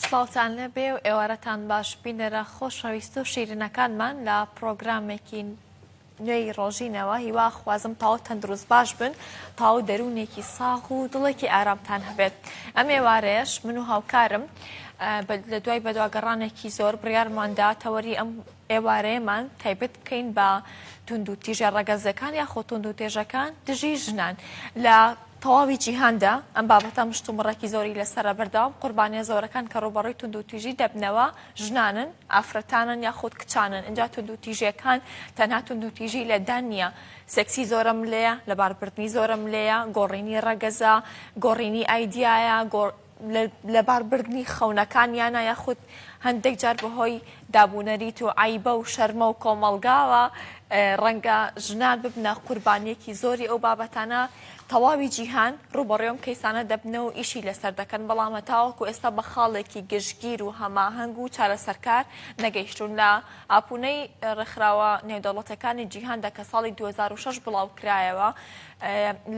سڵاوتان لەبێ و ئێوارەتان باش بینەرە خۆشەویست و شیرینەکانمان لە پرۆگرامێکی نوێی ڕۆژینەوە هیوا خوازم تاو تەندروست باش بن تاو دەروونێکی ساغ و دڵێکی ئارامتان هەبێت. ئەم ئێوارەیەش من و هاوکارم لە دوای بەدواگەڕانێکی زۆر بڕیارماندا تەوەری ئەم ئێوارەیەمان تایبەت بکەین بە تونند و تیژە ڕەگەزەکان یاخۆ تونند و تێژەکان دژی ژنان لە تەواوی جیهاندا ئەم بابەتە مشتومڕێکی زۆری لەسرە بەردەوام قوربانیە زۆرەکان کە ڕوبەڕووی تونند و تیژی دەبنەوە ژنانن ئافرەتانن یاخود کچانن. اینجا تونند و تیژیەکان تەنها تونند و تیژی لەدان نییە، سێکسی زۆرم لێیە، لەباربردنی زۆرم لێیە، گۆڕینی ڕەگەزە، گۆڕینی ئایدیایە، لەباربردنی خەونەکانیانە یاخود هەندێک جار بەهۆی دابوونەریت و عیبە و شەرمە و کۆمەڵگاوە ڕەنگە ژنان ببنە قوربانیەکی زۆری ئەو بابەتانە. تەواوی جیهان ڕوبەڕێوم کەیسانە دەبنەوە و ئیشی لەسەر دەکەن، بەڵامە تاوەکو ئێستا بە خاڵێکی گشتگیر و هەماهەنگ و چارەسەرکار نەگەیشتون. لە ئاپونەی ڕێکخراوە نێودەوڵەتەکانی جیهاندا کە ساڵی 2006 بڵاو کرایەوە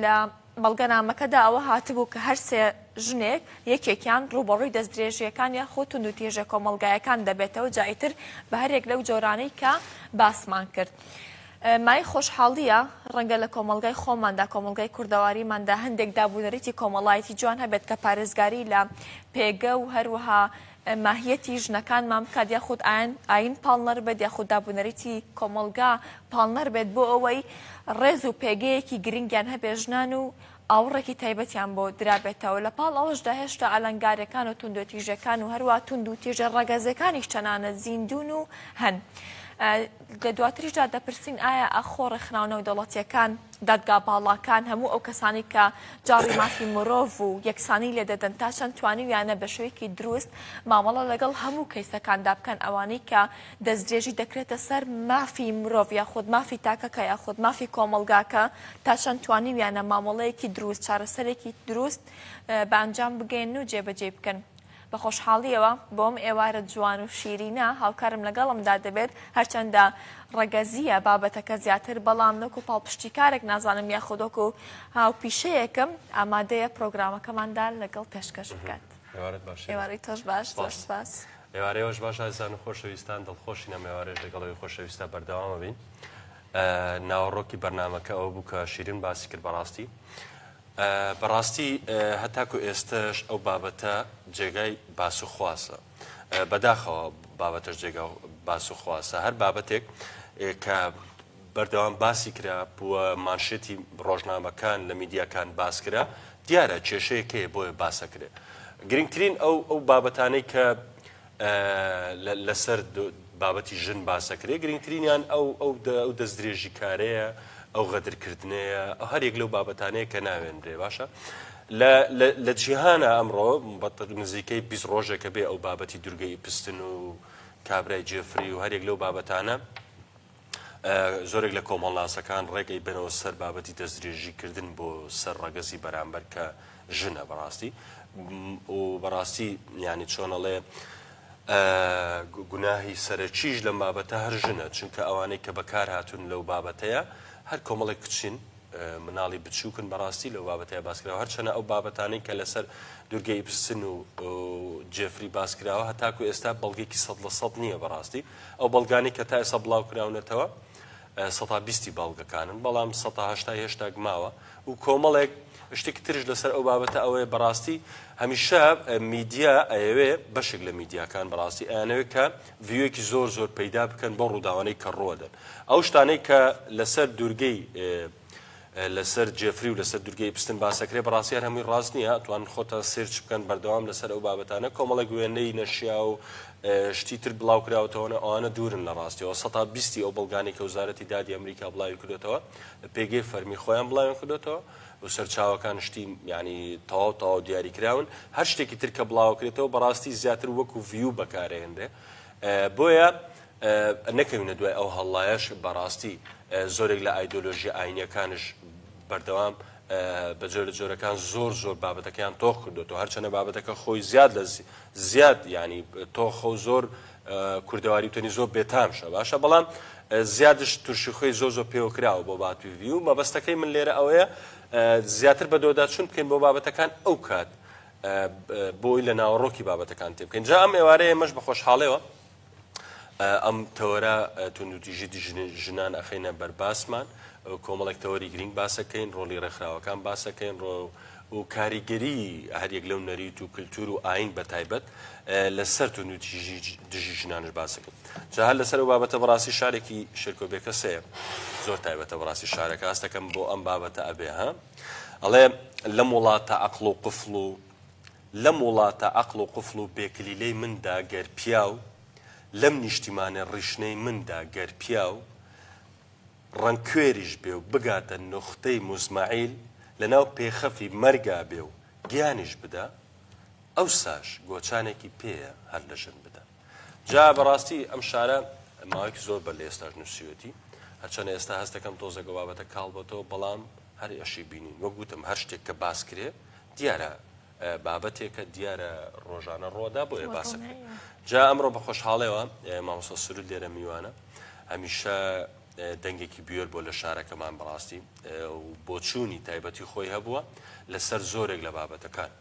لە بەڵگەنامەکەدا ئەوە هاتبوو کە هەر سێ ژنێک یەکێکیان ڕوبەڕووی دەستدرێژیەکان یاخۆ تونند و تێژە کۆمەڵگایەکان دەبێتەوە، جایتر بە هەرێک لەو جۆرانەی کە باسمان کرد. مای خۆشحاڵیە ڕەنگە لە کۆمەلگای خۆماندا کۆمەلگای کوردەواریماندا هەندێک دابوونەریتی کۆمەڵایەتی جوان هەبێت کە پارێزگاری لە پێگە و هەروەها ماهیەتی ژنەکانمان بکات یاخود ئاین پاڵنەر بێت یاخود دابوونەریتی کۆمەلگا پاڵنەر بێت بۆ ئەوەی ڕێز و پێگەیەکی گرنگیان هەبێ ژنان و ئاوڕێکی تایبەتیان بۆ درابێتەوە. لە پاڵ ئەوەشدا هێشتا ئەلەنگارەکان و تونند و تیژەکان و هەروە تونند و تیژە ڕەگەزەکانیش چەنانە زیندون و هەن. لە دواتریشدا دەپرسین ئایا ئەخۆ ڕێکخراونە و دەوڵەتیەکان دادگا باڵاکان هەموو ئەو کەسانی کە جاڕی مافی مرۆڤ و یەکسانی لێ دەدەن تا چەند توانیویانە بە شێوەیەکی دروست مامەڵە لەگەڵ هەموو کەیسەکاندا بکەن ئەوانەی کە دەستدرێژی دەکرێتە سەر مافی مرۆڤ یاخود مافی تاکەکە یاخود مافی کۆمەڵگاکە تا چەند توانیویانە مامەڵەیەکی دروست چارەسەرێکی دروست بە ئەنجام بگەین و جێبەجێ بکەن. بە خۆشحاڵیەوە بۆم ئێوارە جوان و شیرینە هاوکارم لەگەڵمدا دەبێت هەرچەندە ڕەگەزیە بابەتەکە زیاتر، بەڵام نەکو پاڵپشتیکارێک نازانم یاخودۆکو هاوپیشەیەکم ئامادەیە پرۆگرامەکەماندا لەگەڵ پێشکەش بکات. ئێوارەی تۆش باش، زۆر سپاس. ئێوارەیەوەش باش ئازیزان و خۆشەویستان، دڵخۆشین ئەم ئێوارەیەش لەگەڵەوەی خۆشەویستە بەردەوامە بین. ناوەڕۆکی بەرنامەکە ئەوە بوو کە شیرین باسی کرد بەڕاستی. بەڕاستی هەتاکو ئێستش ئەو بابەتە جێگای باس و خواسە، بەداخەوە بابەتەش جێگا باس و خواسە. هەر بابەتێک کە بەردەوام باسی کرا بووە مانشێتی ڕۆژنامەکان لە میدیاکان باس کرا، دیارە کێشەیەکەیە بۆیە باسەکرێ. گرنگترین ئەو بابەتانەی کە لەسەر بابەتی ژن باسەکرێ، گرنگترینیان ئەو دەستدرێژی کارەیە، ئەو غەدرکردنەیە، هەرێک لەو بابەتانەیە کە ناوێنرێ. باشە لە جیهانە ئەمڕۆ نزیکەی 20 ڕۆژێکە بێ ئەو بابەتی دورگەی پستن و کابرای جێفری و هەرێک لەو بابەتانە زۆرێک لە کۆمەڵناسەکان ڕێگەی بنەوە سەر بابەتی دەستدرێژیکردن بۆ سەر ڕەگەزی بەرامبەر کە ژنە بەڕاستی و بەڕاستی یعنی چۆنەڵێ گوناهی سەرەکیش لەم بابەتە هەر ژنە، چونکە ئەوانەی کە بەکار هاتوون لەو بابەتەیە هەر کۆمەڵێک کچین مناڵی بچووکن بەڕاستی لەو بابەتەیە باسکراوە. هەرچەنە ئەو بابەتانەی کە لەسەر دورگەی پستن و جێفری باسکراوە هەتاکو ئێستا بەڵگێکی 100% نییە بەڕاستی. ئەو بەڵگانی کە تا ئێستا بڵاو کراونەتەوە 120 بەڵگەکانن، بەڵام 180 هێشتا گماوە و کۆمەڵێک شتێکی ترش لەسەر ئەو بابەتە ئەوەیە بەڕاستی هەمیشە میدیا ئەوێ بەشێک لە میدیاکان بەڕاستی ئەیانەوێت کە ڤیۆیەکی زۆر پەیدا بکەن بۆ ڕووداوانەی کە ڕۆدەن. ئەو شتانەی کە لەسەر دورگەی لەسەر جێفری و لەسەر دورگەی پستن باسەکرێ بەڕاستیان هەمووی ڕاست نییە، توان خۆتە سێرچ بکەن بەردەوام لەسەر ئەو بابەتانە. کۆمەڵێک وێنەی نەشیا و شتی تر بڵاو کراوەتەوە ئەوانە دوورن لە ڕاستیەوە. 120 ئەو بەڵگانی کە وزارەتی دادی ئەمریکا بڵاوی کردوێتەوە پێگەی فەرمی خۆیان بڵاویان کردوێتەوە و سەرچاوەکان شتی ینی تەواو دیاریکراون. هەر شتێکی تر کە بڵاوکرێتەوە بەڕاستی زیاتر وەکو ڤیو بەکارهێنرێ، بۆیە نەکەوینە دوای ئەو هەڵایەش بەڕاستی زۆرێک لە ئایدۆلۆژی ئاینیەکانش بەردەوام بە جۆرەکان زۆر بابەتەکەیان تۆخ کردوێتەوە، هەرچەنە بابەتەکە خۆی زیاد ینی تۆخە و زۆر کوردەواری وتنی زۆر بێتامشە. باشە بەڵام زیادش تووشی خۆی زۆر پێوەکراوە بۆ باتوی و مەبەستەکەی من لێرە ئەوەیە زیاتر بە دۆداچوون بکەین بۆ بابەتەکان ئەو کات بۆی لە ناوەڕۆکی بابەتەکان تێ بکەین. جا ئەم ئێوارەیە مەش بە خۆشحاڵەوە ئەم تەوەرە توندوتیژی ژنان ئەخینە بەرباسمان کۆمەڵێک تەوەری گرنگ باسەکەین، ڕۆڵی ڕێکخراوەکان باسەکەین، و کاریگەری هەریەک لەو نەریت و کللتور و ئاین بە تایبەت لەسەر توندوتیژی ژنانش باسەکەین. جا هەر لەسەر و بابەتە بەڕاستی شارێکی شێرکۆبێکە سەیە زۆر تایبەتە بەڕاستی شارەکە ئاستەکەم بۆ ئەم بابەتە ئەبێ ها ئەڵێ لەم وڵاتە عەقڵ و قفڵ و لەم وڵاتە عەقڵ و قفڵ و بێکلیلەی مندا گەر پیاو لەم نیشتیمانە ڕیشنەی مندا گەر پیاو ڕەنکوێریش بێ و بگاتە نوختەی موزمەعیل لەناو پێخەفی مەرگا بێ و گیانیش بدە ئەو ساش گۆچانێکی پێیە هەر لە ژن بدە. جا بەڕاستی ئەم شارە ماوەیەکی زۆر بەر لە ئێستاش نووسیوەتی هەرچەندە ئێستا هەستەکەم تۆزێکە بابەتە کاڵ بۆتەوە بەڵام هەر ئەشی بینین وەک گوتم هەر شتێک کە باس کرێ دیارە بابەتێکە دیارە ڕۆژانە ڕۆدا بۆ ێ باسەکە. جا ئەمڕۆ بە خۆشحاڵەوە مامۆستا سروود لێرە میوانە هەمیشە دەنگێکی بێر بۆ لە شارەکەمان بەڕاستی و بۆ چوونی تایبەتی خۆی هەبووە لەسەر زۆرێک لە بابەتەکان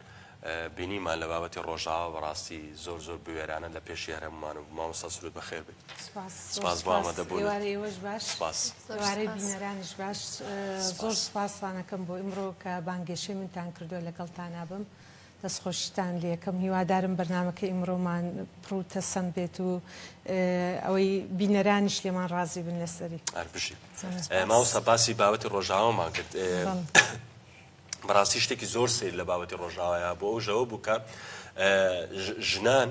بینیمان لە بابەتی ڕۆژاوە بەڕاستی زۆر زۆر بوێرانە لە پێشی هەرممان و مامۆستا سروود بەخێر بێت. سپاس بۆ ئامادەبوون. ئێوارەی باش ئێوارەی بینەرانیش باش زۆر سپاسانەکەم بۆ ئیمڕۆ کە بانگێشەی منتان کردووە لەگەڵتان بم دەستخۆشتان لێکم هیوادارم بەرنامەکە ئیمڕۆمان پرۆتەسەند بێت و ئەوەی بینەرانیش لێمان ڕازی بن لەسەری. هەربژی مامۆستا باسی بابەتی ڕۆژاوەمان کرد بەڕاستی شتێکی زۆر سیر لە بابەتی ڕۆژاوایە بۆ ئەو ژەوە بووکە ژنان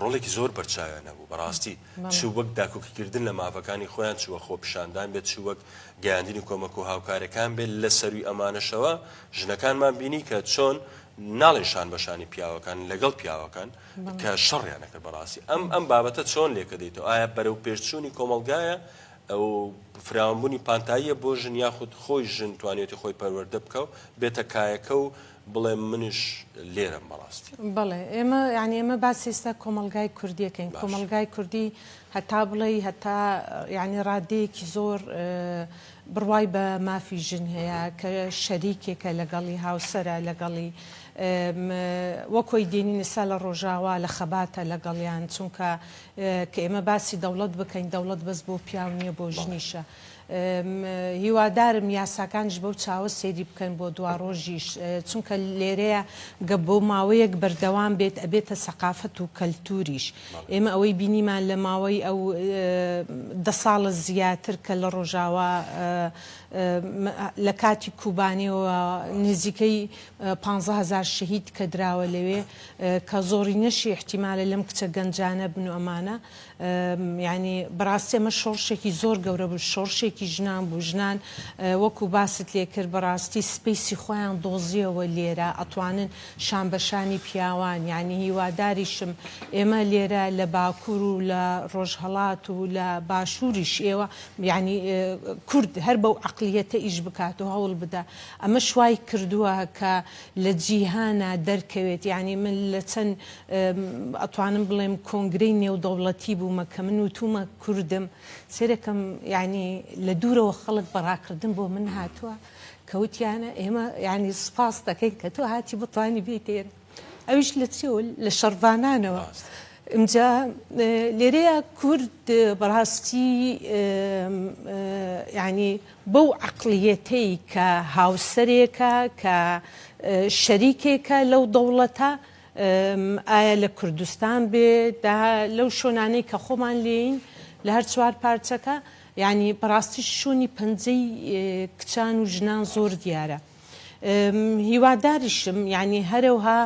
ڕۆڵێکی زۆر بەرچاویان هەبوو بەڕاستی چوو وەک داکۆکیکردن لە مافەکانی خۆیان چووە خۆپیشاندان بێت چوو وەک گەیاندنی کۆمەک و هاوکارەکان بێت لە سەروی ئەمانەشەوە ژنەکانمان بینی کە چۆن ناڵێنشان بەشانی پیاوەکان لەگەڵ پیاوەکان کە شەڕیان نەکرد بەڕاستی ئەم بابەتە چۆن لێکە دێتەوە ئایا بەرەو پێشچوونی کۆمەڵگایە ئەو فراوانبوونی پانتاییە بۆ ژن یاخود خۆی ژن توانێتی خۆی پەروەردە بکە و بێتە کایەکە و بڵێ منش لێرەم بەڕاستی. بەڵێ ئێمە یعنی ئێمە باسی ئێستا کۆمەلگای کوردیەکەین کۆمەلگای کوردی هەتا بڵێ هەتا یعنی ڕادەیەکی زۆر بڕوای بە مافی ژن هەیە کە شەریکێکە لەگەڵی هاوسەرە لەگەڵی وەکۆی دێنی نسا لە ڕۆژاوا لە خەباتە لەگەڵیان چونکە کە ئێمە باسی دەوڵەت بکەین دەوڵەت بەس بۆ پیاو نییە بۆ ژنیشە. هیوادارم یاساکانش بەو چاوە سێری بکەن بۆ دوا ڕۆژیش چونکە لێرەیە گە بۆ ماوەیەک بەردەوام بێت ئەبێتە سەقافەت و کەلتوریش. ئێمە ئەوەی بینیمان لە ماوەی ئەو 10 ساڵە زیاتر کە لە ڕۆژاوا لە کاتی کوبانیەوە نزیکەی 15,000 شەهید کە دراوە لەوێ کە زۆری نەشی احتیمالە لەم کچە گەنجانە بن و ئەمانە یعنی بەڕاستی ئەمە شۆڕشێکی زۆر گەورە بوو شۆڕشێکی ژنان بوو ژنان وەکو باست لێ کرد بەڕاستی سپیسی خۆیان دۆزیەوە لێرە ئەتوانن شانبەشانی پیاوان یعنی هیواداریشم ئێمە لێرە لە باکوور و لە ڕۆژهەڵات و لە باشووریش ئێوە یعنی کورد هەر بەو عەقلیەتە ئیش بکات و هەوڵ بدە ئەمە شوای کردووە کە لە جیهانە دەرکەوێت یعنی من لە چەند ئەتوانم بڵێم کۆنگرەی نێودەوڵەتی بوومە کە من وتومە کوردم سێرەکەم یعنی لە دوورەوە خەڵک بەڕاکردن بۆ من هاتووە کەوتیانە ئێمە یعنی سپاس دەکەین کە تۆ هاتی بتوانی بێتێن ئەویش لە چێوە لە شەڕبانانەوە ئەمجا لێرەیە کورد بەڕاستی یعنی بەو عەقلیەتەی کە هاوسەرێکە کە شەریکێکە لەو دەوڵەتە ئایا لە کوردستان بێت لەو شۆنانەی کە خۆمان لێین لە هەر چوار پارچەکە یعنی بەڕاستی شوونی پەنجەی کچان و ژنان زۆر دیارە. هیواداریشم یعنی هەرەوها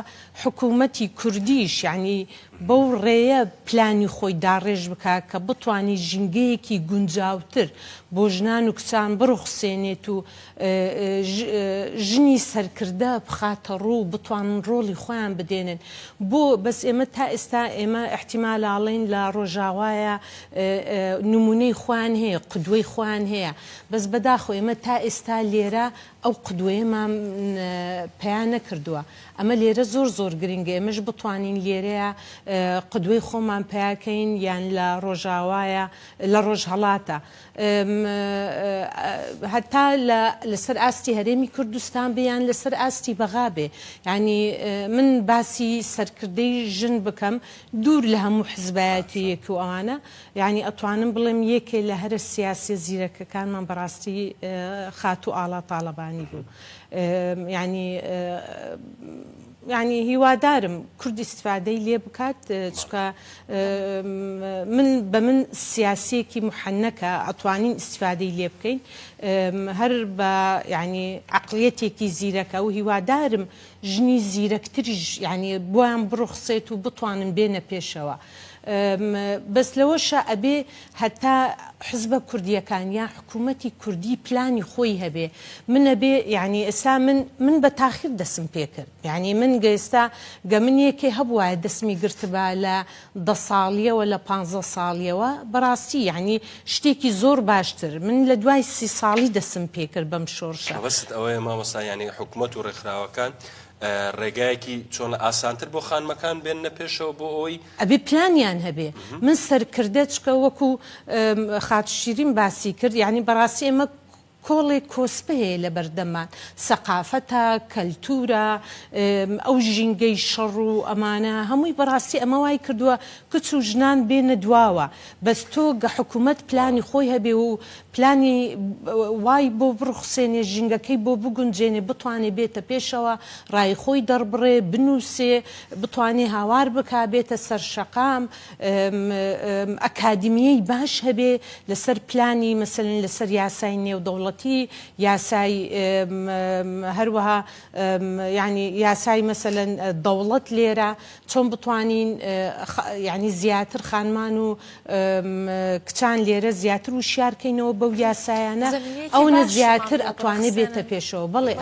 حکوومەتی کوردیش یعنی بەو ڕێیە پلانی خۆی داڕێژ بکە کە بتوانی ژینگەیەکی گونجاوتر بۆ ژنان و کچان بڕوخسێنێت و ژنی سەرکردە بخاتە ڕوو بتوانن ڕۆڵی خۆیان بدێنن بۆ بەس ئێمە تا ئێستا ئێمە احتیمالاڵین لە ڕۆژاوایە نمونەی خۆیان هەیە قودوەی خۆیان هەیە بەس بەداخۆ ئێمە تا ئێستا لێرە ئەو قودوەیەمان پەیان نەکردووە ئەمە لێرە زۆر زۆر گرنگە ئێمەش بتوانین لێرەیە قدوەی خۆمان پیاکەین یان لە ڕۆژاوایە لە ڕۆژهەڵاتە هەتا لەسەر ئاستی هەرێمی کوردستان بیان لەسەر ئاستی بەغا بێ ینی من باسی سەرکردەی ژن بکەم دوور لە هەموو حزبایەتیەک و ئەوانە یعنی ئەتوانم بڵێم یەکێ لە هەرە سیاسی زیرەکەکانمان بەڕاستی خات و ئاڵا تاالبانی بوو ینی هیوادارم کورد استفادەی لێ بکات چکە من سیاسیەکی محەنەکە ئەتوانین استفادەی لێ بکەین هەر بە ینی عقلەتێکی زیرەکە و هیوادارم ژنی زیرەکتریش ینی بۆیان بڕخسێت و بتوانن بێنە پێشەوە بەس لەوەشە ئەبێ هەتا حزبە کوردیەکان یا حکوومەتی کوردی پلانی خۆی هەبێ منە بێ یعنی ئێستا من بە تاخیر دەسم پێ کرد یعنی من گەێستا گەمنیەکێ هەبووایە دەسمی گرتبا لە 10 ساڵیەوە لە 15 ساڵیەوە بەڕاستی یعنی شتێکی زۆر باشتر من لە دوای 30 ساڵی دەسم پێ کرد بەم شۆڕشە بەست ئەوەیە مامۆستا ینی حکوومەت و ڕێکخراوەکان ڕێگایەکی چۆن ئاسانتر بۆ خانمەکان بێنە پێشەوە بۆ ئەوی ئەبێ پلانیان هەبێ من سەرکردە چکە وەکو خاتوشیرین باسی کرد یعنی بەڕاستی ئێمە کۆڵێک کۆسپە هەیە لە بەردەمان سەقافەتە کەلتورە ئەو ژینگەی شەڕ و ئەمانە هەمووی بەڕاستی ئەمە وای کردووە کچ و ژنان بێنە دواوە بەس تۆ گە حکوومەت پلانی خۆی هەبێ و پلانی وای بۆ بڕخسێنێ ژینگەکەی بۆ بگونجێنێ بتوانێ بێتە پێشەوە ڕای خۆی دەڕبڕێ بنووسێ بتوانێ هاوار بکا بێتە سەر شەقام ئەکادمیەی باش هەبێ لەسەر پلانی مەسەلەن لەسەر یاسای نێودەوڵەت یاسای هەروەها ینی یاسای مەسەلەن دەوڵەت لێرە چۆن بتوانین ینی زیاتر خانمان و کچان لێرە زیاتر و شارکەینەوە بەو یاسایانە ئەوە زیاتر ئەتوانێت بێتە پێشەوە بەڵێ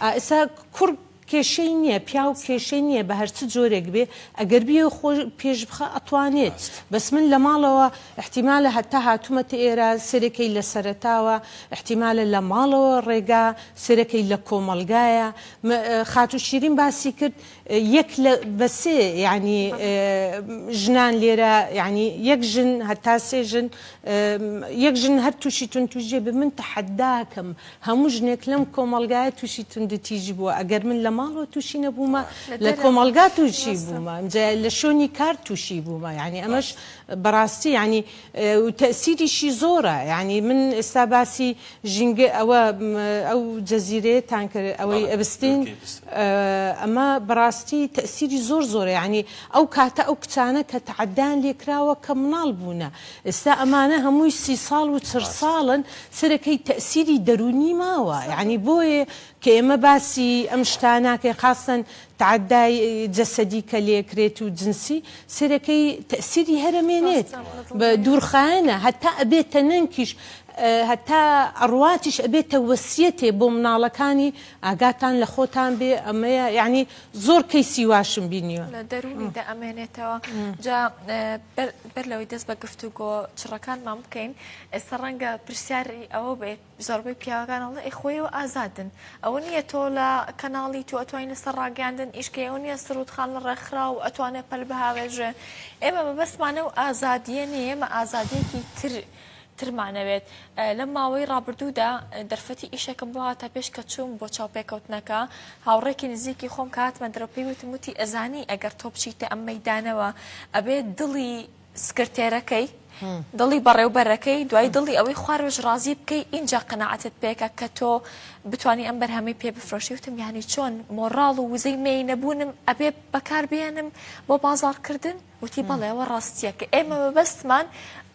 ئێستا کوڕ کێشەی نییە پیا و کێشەی نییە بە هەرچ جۆرێک بێ ئەگەر بیە خۆ پێش بخە ئەتوانێت بەس من لە ماڵەوە احتیمالە هەتا هاتوومەتە ئێرە سەرەکەی لە سەرەتاوە احتیمالە لە ماڵەوە ڕێگا سەرەکەی لە کۆمەلگایە خاتوشیرین باسی کرد یەک لە بەسێ ینی ژنان لێرە ینی یەک ژن هەتا سێ ژن یەک ژن هەر تووشی توندتوژێ بە من تەحەداکەم هەموو ژنێک لەم کۆمەلگایە تووشی توندتیژی بووە ئەگەر من لە ماڵەوە تووشی نەبوومە لە کۆمەلگا تووشی بوومە لە شوێنی کار تووشی بوومە ینی ئەمەش بەڕاستی ینی تەسیریشی زۆرە ینی من ئێستا باسی ژینگە ئەو جەزیرەیەتان کرد ئەوەی ئەبستین ئەمە بەڕاستی تەسیری زۆرە ینی ئەو کاتە ئەو کچانە کە تەعەدان لێکراوە کە مناڵ بوونە ئێستا ئەمانە هەمووی 30 ساڵ و 40 ساڵن سەرەکەی تەسیری دەرونی ماوە ینی بۆیە کە ئێمە باسی ئەم شتاناکە خاستن تعدای جەسەدی کە لێکرێت و جنسی سەرەکەی تەسیری هەرەمێنێت بە دوورخایەنە هەتا ئەبێتە نەنکیش هەتا ئەڕواتیش ئەبێتە وەسیەتێ بۆ مناڵەکانی ئاگاتان لە خۆتان بێ ئەمەیە یعنی زۆر کەیسی واشم بینیوە لە دەرونی دەئەمێنێتەوە جا بەر لەوەی دەست بە گفتوگۆ چڕەکانمان بکەین ئێستا ڕەنگە پرسیاری ئەوە بێت زۆربەی پیاوەکانەڵە ئەخۆیەوە ئازادن ئەوە نییە تۆ لە کەناڵی تو ئەتوانین لەسەر ڕاگەاندن ئیشکە ئەو نییە سرودخان لە ڕێکخرا و ئەتوانێت پەل بەهاوێژێ ئێمە بەبەستمانە و ئازادیە نیە ئێمە ئازادیەکی ترمانەوێت لە ماوەی ڕابردوودا دەرفەتی ئیشێکم بۆ هاتە پێش کە چووم بۆ چاوپێکەوتنەکە هاوڕێکی نزیکی خۆم کاتمە دەرەپەی وتم وتی ئەزانی ئەگەر تۆ بچیتە ئەم مەیدانەوە ئەبێت دڵی سکرتێرەکەی دڵی بەڕێوبەرەکەی دوای دڵی ئەوەی خوارەوەش ڕازی بکەی اینجا قەناعەتت پێکە کە تۆ بتوانی ئەم بەرهەمەی پێ بفرۆشی وتم یانی چۆن مۆڕاڵ و وزەی مێی نەبوونم ئەبێ بەکاربێنم بۆ بازاڕکردن وتی بەڵێەوە ڕاستیە کە ئێمە بەبەستمان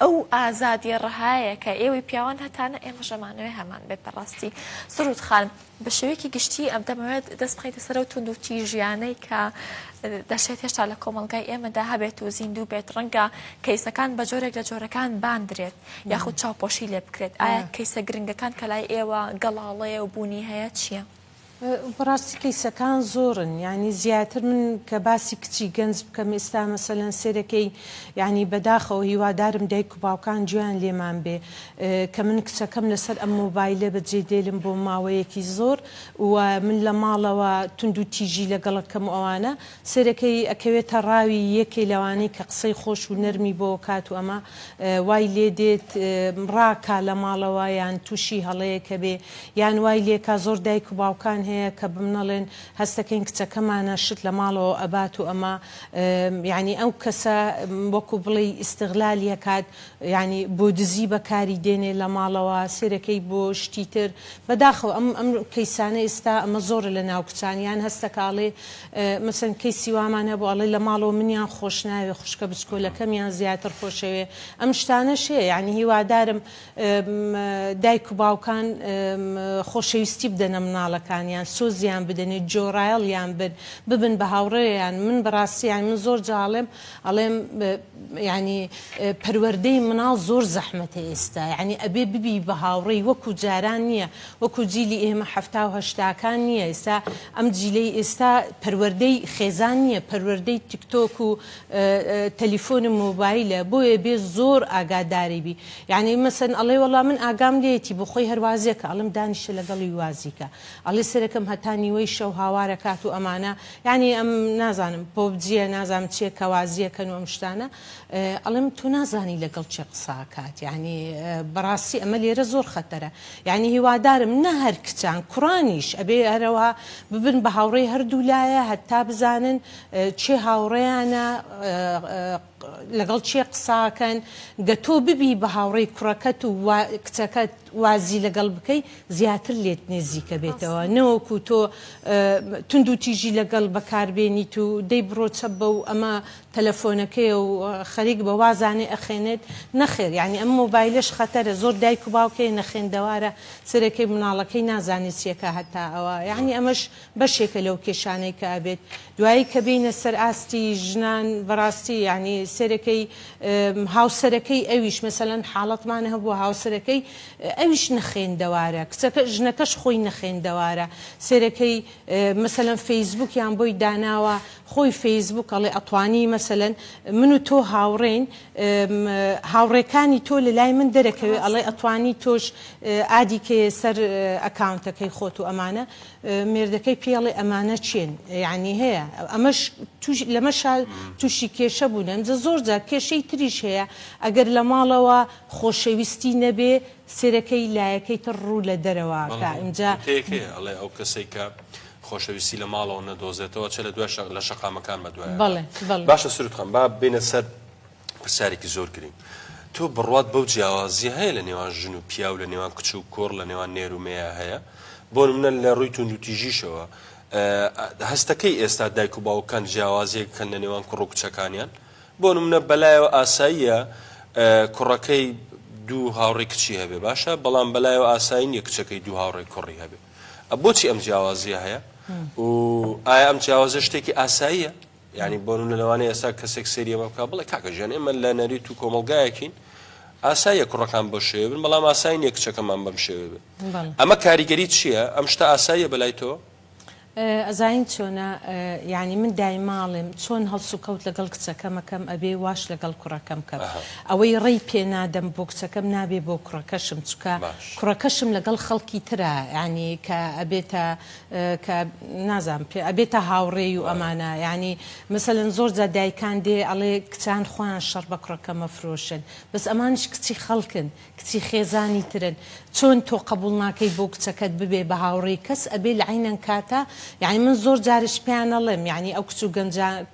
ئەو ئازادی ڕەهایە کە ئێوەی پیاوان هەتانە ئێمە ژەمانەوەی هەمان بێت بەڕاستی سرود خان بە شێوەیەکی گشتی ئەم دەمەوێت دەست بخەیتە سەرە و تونند و تیژیانەی کە دەشێت هێشتا لە کۆمەلگای ئێمەدا هەبێت و زیندوو بێت ڕەنگە کەیسەکان بە جۆرێک لە جۆرەکان باندرێت یاخود چاوپۆشی لێ بکرێت ئایا کەیسە گرنگەکان کە لای ئێوە گەڵاڵەیە و بوونی هەیە چییە؟ بەڕاستی کەیسەکان زۆرن ینی زیاتر من کە باسی کچی گەنج بکەم ئێستا مەسەلەن سێرەکەی ینی بەداخەوە هیوادارم دایک و باوکان گویان لێمان بێ کە من کچەکەم لەسەر ئەم مۆبایلە بەجێ دێلم بۆ ماوەیەکی زۆر و من لە ماڵەوە تونند و تیژی لەگەڵەکەم ئەوانە سێرەکەی ئەکەوێتە ڕاوی یەکێ لەوانەی کە قسەی خۆش و نەرمی بۆ کات و ئەمە وای لێ دێت ڕاکا لە ماڵەوە یان تووشی هەڵەیەکە بێ یان وای لێکا زۆر دایک و باوکان هەیە کە بمنەڵێن هەستەکەین کچەکەمانە شت لە ماڵەوە ئەبات و ئەمە ینی ئەو کەسە وەکو بڵێ ئیستغلالی کات ینی بۆ دزی بەکاری دێنێ لە ماڵەوە سێرەکەی بۆ شتی تر بەداخەوە ئەم کەیسانە ئێستا ئەمە زۆر لە ناو کچانیان هەستەکاڵێ مەسەن کەیسی وامان هەبوو ئەڵێ لە ماڵەوە منیان خۆش ناوێ خوشکە بچکۆلەکەمیان زیاتر خۆشەوێ ئەم شتانە شێ ینی هیوادارم دایک و باوکان خۆشەویستی بدەنە مناڵەکانیان سۆزیان بدەنێت جۆڕایەڵیان ببن بە هاوڕێیان من بەڕاستیان من زۆر جاڵێم ئەڵێم ینی پەروەردەی مناڵ زۆر زەحمەتە ئێستا ینی ئەبێ ببی بە هاوڕێی وەکو جاران نییە وەکو جیلی ئێمە هەفتا و هەشتاکان نییە ئێستا ئەم جیلەی ئێستا پەروەردەی خێزان نییە پەروەردەی تیکتۆک و تەلیفۆن مۆبایلە بۆیە بێ زۆر ئاگاداری بی یعنی مەسەن ئەڵێ وەڵا من ئاگام لێتی بۆ خۆی هەروازیەکە ئەڵم دانیشە لەگەڵی وازیکە ئەڵێ سەرەکەم هەتا نیوەی شەو هاوارە کات و ئەمانە ینی ئەم نازانم بۆ بجیە نازانم چیە کەوازیەکەن و ئەم شتانە ئەڵێم تۆ نازانی لەگەڵ چێ قساکات یعنی بەڕاستی ئەمە لێرە زۆر خەتەرە یعنی هیوادارم نە هەر کچان کوڕانیش ئەبێ هەرەوە ببن بە هاوڕێی هەردوو لایە هەتا بزانن چێ هاوڕێیانە لەگەڵ چێ قساکەن گە تۆ ببی بە هاوڕێی کوڕەکەت و کچەکەت وازی لەگەڵ بکەی زیاتر لێت نێزیکە بێتەوە نەوەکو تۆ تونند و تیژی لەگەڵ بەکاربێنیت و دەی بڕۆچە بە و ئەمە تەلەفۆنەکەی و خەریک بە وازانێ ئەخێنێت نەخێر یعنی ئەم مۆبایلش خەتەرە زۆر دایک و باوکەی نەخێندەوارە سەرەکەی مناڵەکەی نازانێت چیەکە هەتا ئەوە یعنی ئەمەش بەشێکە لەو کێشانەی کە ئەبێت دوایی کە بینە سەر ئاستی ژنان بەڕاستی یعنی سەرەکەی هاوسەرەکەی ئەویش مەسەلەن حاڵەتمانە هەبووە هاوسەرەکەی ئەویش نەخێندەوارە ژنەکەش خۆی نەخێندەوارە سێرەکەی مەسەلەن فەیسبووکیان بۆی داناوە خۆی فەیسبووک ئەڵێ ئەتوانی مەسەلەن من و تۆ هاوڕێین هاوڕێکانی تۆ لە لای من دەرەکەوێ ئەڵێ ئەتوانی تۆش ئادیکە سەر ئەکاونتەکەی خۆت و ئەمانە مێردەکەی پێڵێ ئەمانە چێن یعنی هەیە ئەمەش لەمەشا تووشی کێشە بوونم زۆر جار کێشەی تریش هەیە ئەگەر لە ماڵەوە خۆشەویستی نەبێ سێرەکەی لایەکەی تر ڕوو لە دەرەوەکە اینجا ئەڵێ ئەو کەسێک کە خۆشەویستی لە ماڵەوە نەدۆزێتەوە چ لە دوای لە شەقامەکان بەدوای باشە سروتخان با بینە سەر پرسیارێکی زۆر گرنگ تۆ بڕوات بەو جیاوازی هەیە لە نێوان ژن و پیا و لە نێوان کچ و کۆڕ لە نێوان نێرومەیە هەیە بۆ منە لە ڕووی تونند و تیژیشەوە هەستەکەی ئێستا دایک و باوکان جیاوازیەکەن لە نێوان کوڕ و کچەکانیان بۆ منە بەلایەوە ئاساییە کوڕەکەی دوو هاوڕێی کچی هەبێ باشە بەڵام بەلایەوە ئاسایی نیە کچەکەی دوو هاوڕێی کوڕی هەبێ بۆچی ئەم جیاوازیە هەیە و ئایا ئەم جیاوازە شتێکی ئاساییە یعنی بۆ منە لەوانەیە ئێستا کەسێک سێری ئەمە بکات بڵێ کاکە ژیان ئێمە لە نەریت و کۆمەڵگایەکین ئاساییە کوڕەکان بۆ شێوێ بن بەڵام ئاسایی نیە کچەکەمان بەم شێوێ بێ ئەمە کاریگەری چییە ئەم شتە ئاساییە بەلای تۆ ئەزاین چۆنە یعنی من دایماڵێم چۆن هەڵسو کەوت لەگەڵ کچەکەمەکەم ئەبێ واش لەگەڵ کوڕەکەم کەم ئەوەی ڕێی پێ نادەم بۆ کچەکەم نابێ بۆ کوڕەکەشم چکە کوڕەکەشم لەگەڵ خەڵکی ترە ینی کە ئەبێتە کە نازانم پێ ئەبێتە هاوڕێی و ئەمانە ینی مەسەلەن زۆر جا دایکان دێ ئەڵێ کچان خۆیان شەڕ بە کوڕەکەمە فرۆشن بەس ئەمانش کچی خەڵکن کچی خێزانی ترن چۆن تۆ قبول ناکەی بۆ کچەکەت ببێ بە هاوڕێی کەس ئەبێ لە عینەن کاتە یعنی من زۆر جارش پێیان ئەڵێم یعنی ئەو کچ و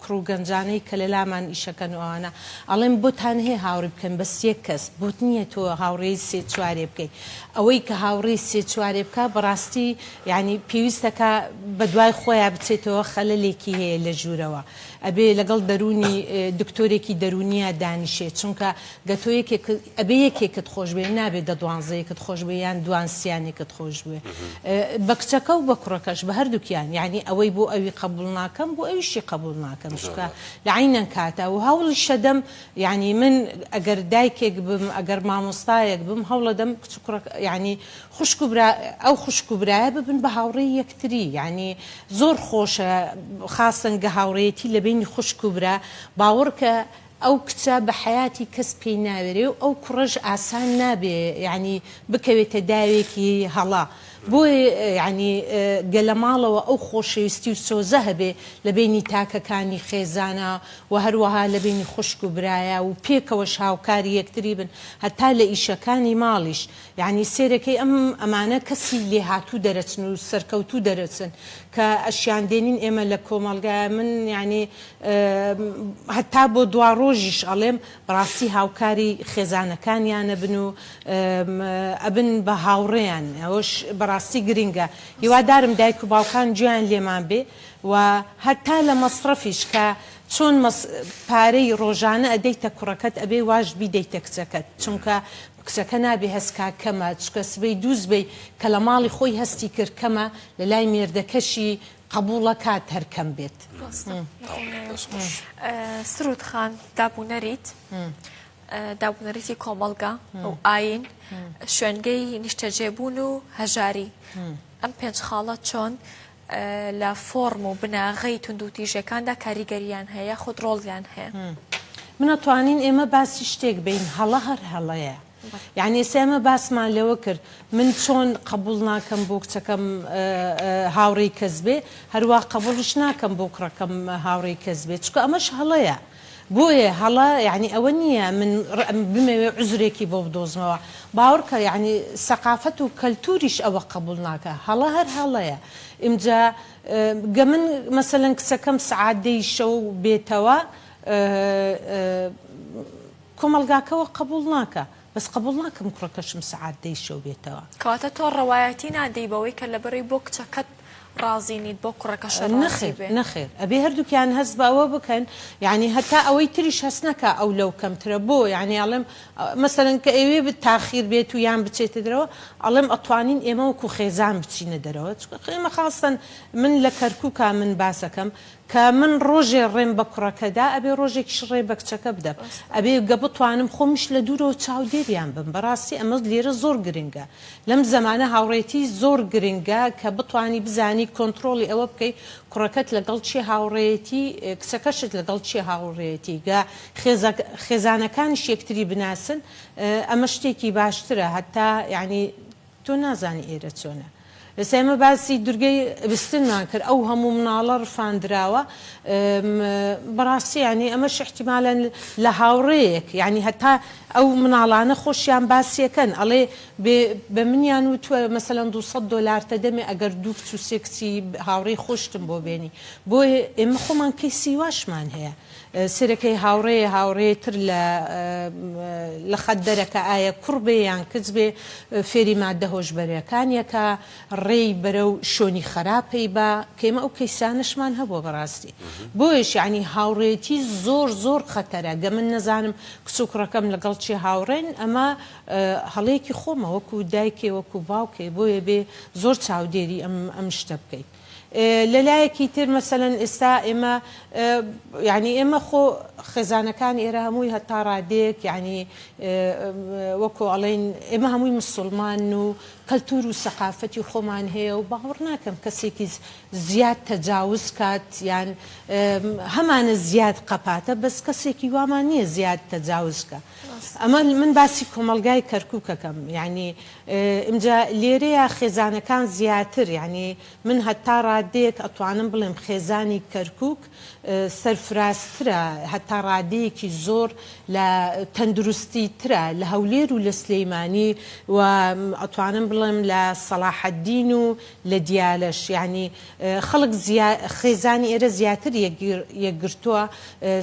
کوڕ و گەنجانەی کە لە لامان ئیشەکەن وانە ئەڵێم بۆتان هەیە هاوڕێ بکەن بەس یەک کەس بۆت نییە تۆ هاوڕێی سێ چوارێ بکەیت ئەوەی کە هاوڕێی سێ چوارێ بکە بەڕاستی یعنی پێویستەکە بە دوای خۆیان بچێتەوە خەلەلێکی هەیە لە ژوورەوە ئەبێ لەگەڵ دەرونی دکتۆرێکی دەرونیە دانیشێت چونکە گەتۆ ئەبێ یەکێکت خۆش بێ نابێت دە دوانزەیەکت خۆش بێ یان دوانسیانێکت خۆش بێ بە کچەکە و بە کوڕەکەش بە هەردووکیان هەمویان یعنی ئەوەی بۆ ئەوی قبول ناکەم بۆ ئەویشی قبول ناکەم چکە لە عینەن کاتە و هەوڵی شەدەم یعنی من ئەگەر دایکێک بم ئەگەر مامۆستایەک بم هەوڵە دەم ینی خوشک ئەو خوشک و برایە ببن بە هاوڕێی یەکتری یعنی زۆر خۆشە خاستن گە هاوڕێتی لە بینی خوشک و برا باوەڕکە ئەو کچە بە حیاتی کەس پێی ناوێرێ و ئەو کوڕژ ئاسان نابێ یعنی بکەوێتە داوێکی هەڵا بۆی ینی گەلە ماڵەوە ئەو خۆشەویستی و سۆزە هەبێ لە بینی تاکەکانی خێزانە و هەروەها لە بینی خوشک و برایە و پێکەوەش هاوکاری یەکتری بن هەتا لە ئیشەکانی ماڵیش یعنی سێرەکەی ئەمانە کەسی لێ هاتوو دەرەچن و سەرکەوتوو دەرەچن کە ئەشیاندێنین ئێمە لە کۆمەڵگای من ینی هەتا بۆ دوا ڕۆژیش ئەڵێم بەڕاستی هاوکاری خێزانەکانیانە بن و ئەبن بە هاوڕێیان ئەوەش بەڕاستی گرینگە هیوادارم دایک و باوکان گویان لێمان بێ و هەتا لە مەسرەفیش کە چۆن پارەی ڕۆژانە ئەدەیتە کوڕەکەت ئەبێ واژ بیدەیتە کچەکەت چونکە کچەکە نابێ هەستکا کەمە چکە سبەی دووز بێ کە لە ماڵی خۆی هەستی کرد کەمە لە لای مێردەکەشی قبوڵە کات هەرکەم بێت سرود خان دابوونەریت دابوونەریتی کۆمەڵگا و ئاین شوێنگەی نیشتەجێبوون و هەژاری ئەم پێنج خاڵە چۆن لە فۆرم و بناغەی توندوتیژەکاندا کاریگەریان هەیە خود ڕۆڵیان هەیە من ئەتوانین ئێمە باسی شتێک بین هەڵە هەر هەڵەیە یعنی ئێمە باسمان لەوە کرد من چۆن قبول ناکەم بۆ کچەکەم هاوڕێی کەس بێ هەروە قبولش ناکەم بۆ کوڕەکەم هاوڕێی کەس بێت چکە ئەمەش هەڵەیە بۆیە هەڵە یعنی ئەوە نییە من بمەوێ عزرێکی بۆ بدۆزمەوە باوەڕکە یعنی سەقافەت و کەلتوریش ئەوە قبول ناکە هەڵە هەر هەڵەیە ئیمجا گە من مەسەلەن کچەکەم سعادەی شەو بێتەوە کۆمەلگاکەوە قبول ناکە بەس قبول ناکەم کوڕەکەشم سعادەی شەو بێتەوە کەواتە تۆ ڕەوایەتی نادەی بەوەی کە لەبەرەی بۆ کچەکەت ڕازینیت بۆ کوڕەکەش نەخێر ئەبێ هەردووکیان هەست بەوە بکەن یعنی هەتا ئەوەی تریش هەست نەکە ئەو لەو کەمترە بۆ یعنی ئەڵێم مەسەلەن کە ئێوێ تاخیر بێت و یان بچێتە دەرەوە ئەڵێم ئەتوانین ئێمە وەکو خێزان بچینە دەرەوە ئێمە خاستن من لە کەرکووکە من باسەکەم کە من ڕۆژێ ڕێم بە کوڕەکەدا ئەبێ ڕۆژێکیش ڕێ بە کچەکە بدەم ئەبێ گە بتوانم خۆمیش لە دوورەوە چاودێریان بم بەڕاستی ئەمە لێرە زۆر گرنگە لەم زەمانە هاوڕێتی زۆر گرنگە کە بتوانی بزانی کۆنتترۆلی ئەوە بکەیت کوڕەکەت لەگەڵ چی هاوڕێتی کچەکەشت لەگەڵ چی هاوڕێتی گە خێزانەکانیش یەکتری بناسن ئەمە شتێکی باشترە هەتا یعنی تۆ نازانی ئێرە چۆنە ئێمە باسی دورگەی بستنمان کرد ئەو هەموو مناڵە ڕفاندراوە بەڕاستی ینی ئەمەش احتیمالەن لە هاوڕێیەک یعنی هەتا ئەو مناڵانە خۆشیان باسیەکەن ئەڵێ بە منیان وتووە مەسەلەن $200 دەمێ ئەگەر دوو کچ و سێ کچی هاوڕێی خۆشتم بۆ بێنی بۆ ئێمە خۆمان کەیسی واشمان هەیە سەرەکەی هاوڕێتر لە خەت دەرەکە ئایا کوڕ بێ یان کچ بێ فێری مادە هۆشبەرەکانیەکە ڕێی بەرەو شۆنی خراپەی بە کێمە ئەو کەیسانشمان هەبووە بەڕاستی بۆیش ینی هاوڕێتی زۆر زۆر خەتەرە گە من نەزانم کچ و کوڕەکەم لەگەڵ چی هاوڕێن ئەمە هەڵەیەکی خۆمە وەکو دایکێ وەکو باوکێ بۆیە بێ زۆر چاودێری ئەم شتە بکەیت لەلایەکی تر مەسەلەن ئێستا ئێمە یعنی ئێمە خۆ خێزانەکان ئێرە هەمووی هەتا ڕادێک یعنی وەکو ئەڵێن ئێمە هەمووی مسلمان و کەلتور و سەقافەتی خۆمان هەیە و باوەڕ ناکەم کەسێکی زیاد تەجاوز کات یان هەمانە زیاد قەپاتە بەس کەسێکی وامان نییە زیاد تەجاوزکە ئەمە من باسی کۆمەلگای کەرکووکەکەم یعنی ئمجا لێرەیە خێزانەکان زیاتر یعنی من هەتا ڕادێک ئەتوانم بڵێم خێزانی کەرکووک سەرفرازترە هەتا ڕادەیەکی زۆر لە تەندروستی ترە لە هەولێر و لە سلەیمانی و ئەتوانم بڵێم لە سەلاحەدین و لە دیالەش یعنی خەڵک خێزانی ئێرە زیاتر یەکگرتووە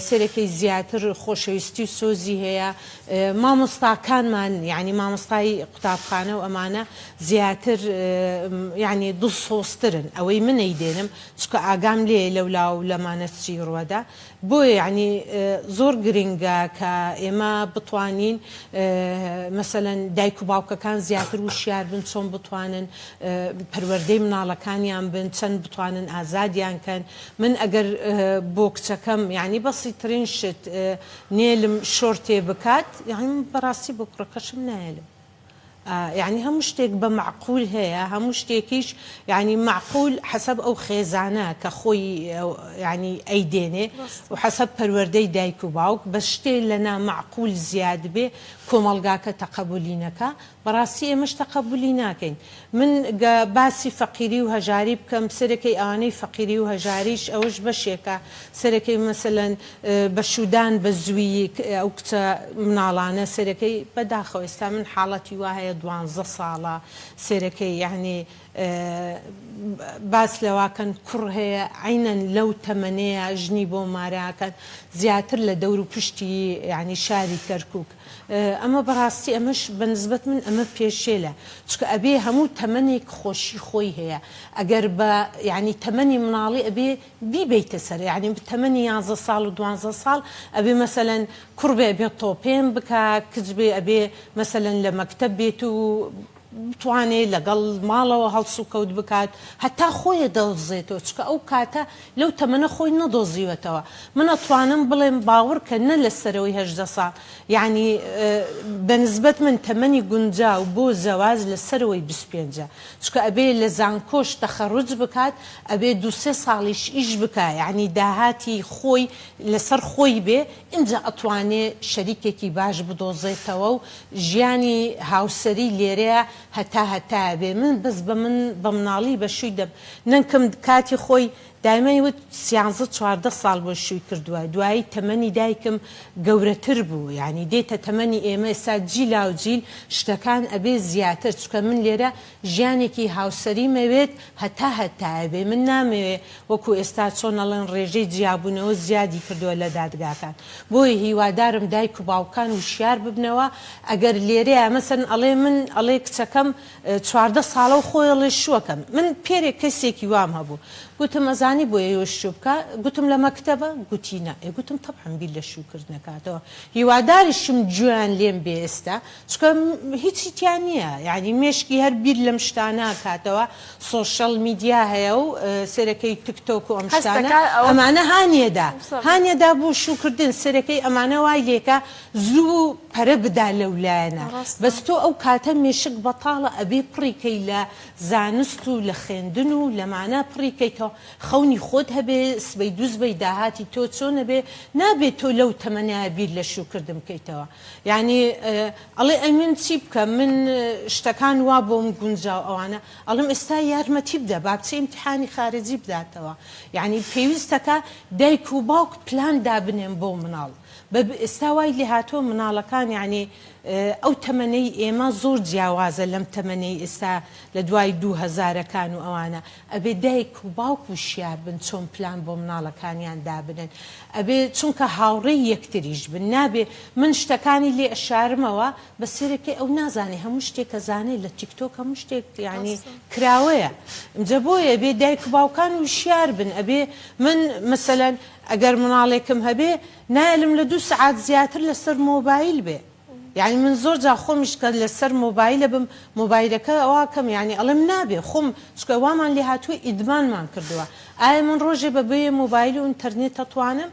سەرەکەی زیاتر خۆشەویستی و سۆزی هەیە مامۆستاکانمان یعنی مامۆستای قوتابخانە و ئەمانە زیاتر یعنی دڵسۆزترن ئەوەی منەی دێنم چکە ئاگام لێ لەولاو لەمانە چی ڕوەدا بۆیە یعنی زۆر گرنگە کە ئێمە بتوانین مەسەلەن دایک و باوکەکان زیاتر وشیار بن چۆن بتوانن پەروەردەی مناڵەکانیان بن چەند بتوانن ئازادیان کەن من ئەگەر بۆ کچەکەم یعنی بەسیترین شت نێلم شۆرتێ بکات یعنی بەڕاستی بۆ کوڕەکەشم نایلم يعني هەموو شتێک بە معقول هەیە هەموو شتێکیش يعني معقول حسب ئەو خێزانە کە خۆی يعني ئەیدێنێ و حسب پەروەردەی دایک و باوک بە شتێ لەنا معقول زیاد بێ کۆمەڵگاکە تەقەبولی نەکا بەڕاستی ئێمەش تەقەبولی ناکەین من باسی فەقیری و هەژاری بکەم سەرەکەی ئەوانەی فەقیری و هەژاریش ئەوەش بەشێکە سەرەکەی مەسەلەن بە شودان بە زووی ئەو کچە مناڵانە سەرەکەی بەداخەوە ئێستا من حاڵەتی وا هەیە 12 ساڵە سێرەکەی یعنی باس لەواکەن کوڕ هەیە عینەن لەو تەمەنەیە ژنی بۆ ماراکەن زیاتر لە دەور و پشتی یعنی شاری کەرکووک ئەمە بەڕاستی ئەمەش بەنسبەت من ئەمە پێشێلە چکە ئەبێ هەموو تەمەنێک خۆشی خۆی هەیە ئەگەر بە یعنی تەمەنی مناڵی ئەبێ بیبیتە سەر یعنی تەمەنی 11 ساڵ و 12 ساڵ ئەبێ مەسەلەن کوڕ بێ ئەبێ تۆپێن بکە کچ بێ ئەبێ مەسەلەن لە مەکتەب بێت و بتوانێت لەگەڵ ماڵەوە هەڵسو کەوت بکات هەتا خۆیە دەوزێتەوە چکە ئەو کاتە لەو تەمەنە خۆی نەدۆزیوەتەوە من ئەتوانم بڵێم باوەڕ کە نە لەسەرەوەی 18 ساڵ یعنی بەنسبەت من تەمەنی گونجاو بۆ زەواز لەسەرەوەی 25 چکە ئەبێ لە زانکۆش تەخەڕوج بکات ئەبێ 2-3 ساڵیش ئیش بکە یعنی داهاتی خۆی لەسەر خۆی بێ اینجا ئەتوانێ شەریکێکی باش بدۆزێتەوە و ژیانی هاوسەری لێرەیە هەتا بێ من بەس بە مناڵی بە شووی دەم نەنکەم کاتی خۆی دایمەی وت 13-14 ساڵ بۆ شووی کردووە دوایی تەمەنی دایکم گەورەتر بوو یعنی دێتە تەمەنی ئێمە ئێستا جیلا و جیل شتەکان ئەبێ زیاتر چکە من لێرە ژیانێکی هاوسەری مەوێت هەتا بێ من نامەوێ وەکو ئێستا چۆنەڵەن ڕێژەی جیابوونەوە زیادی کردووە لە دادگاکان بۆیە هیوادارم دایک و باوکان وشیار ببنەوە ئەگەر لێرەیە مەسەن ئەڵێ من ئەڵێ کچەکەم 14 ساڵە و خۆی ئەڵێ شووەکەم من پێرێک کەسێکی وام هەبوو گوتم ئەزانی بۆ ئێوە شو بکە گوتم لە مەکتەبە گوتی نە گوتم تەبعەن بیر لە شوکردنەکاتەوە هیواداریشم جویان لێم بێ ئێستا چکە هیچی تیان نییە یعنی مێشکی هەر بیر لەم شتانە کاتەوە سۆشەڵ میدیا هەیە و سەرەکەی تیکتۆک و ئەم شتانە ئەمانە هانیەدا بۆ شوکردن سەرەکەی ئەمانە وای لێکە زوو پەرە بدا لەولایەنە بەس تۆ ئەو کاتە مێشک بەتاڵە ئەبێ پڕیکەی لە زانست و لە خوێندن و لەمانە پڕیکەیتەوە خەونی خۆت هەبێ سبەی دووزبەی داهاتی تۆ چۆن هەبێ نابێت تۆ لەو تەمەنای بیر لە شوکردن بکەیتەوە یعنی ئەڵێ ئەمن چی بکە من شتەکان وا بۆم گونجاو ئەوانە ئەڵم ئێستا یارمەتی بدە با بچێ ئیمتیحانی خارجی بداتەوە یعنی پێویستەکە دایک و باوک پلان دابنێن بۆ مناڵ ئێستا وای لێ هاتۆ مناڵەکان یعنی ئەو تەمەنەی ئێمە زۆر جیاوازە لەم تەمەنەی ئێستا لە دوای 2000ەکان و ئەوانە ئەبێ دایک و باوک و شیار بن چۆن پلان بۆ مناڵەکانیان دابنن ئەبێ چونکە هاوڕێی یەکتریش بن نابێ من شتەکانی لێ ئەشارمەوە بە سەرەکەی ئەو نازانێ هەموو شتێکە زانێ لە تیکتۆک هەموو شتێک یعنی کراوەیە ئەمجە بۆیە ئەبێ دایک و باوکان و شیار بن ئەبێ من مەسەلەن ئەگەر مناڵێکم هەبێ نایلم لە 2 سعات زیاتر لەسەر مۆبایل بێ يعني من زۆر جا خۆمیش کە لەسەر مۆبایلە بم مۆبایلەکە ئەواکەم یعنی ئەڵم نابێ خۆم چکە وامان لێ هاتووە ئیدمانمان کردووە ئایا من ڕۆژێ بەبێ مۆبایل و ئینتەرنێت دەتوانم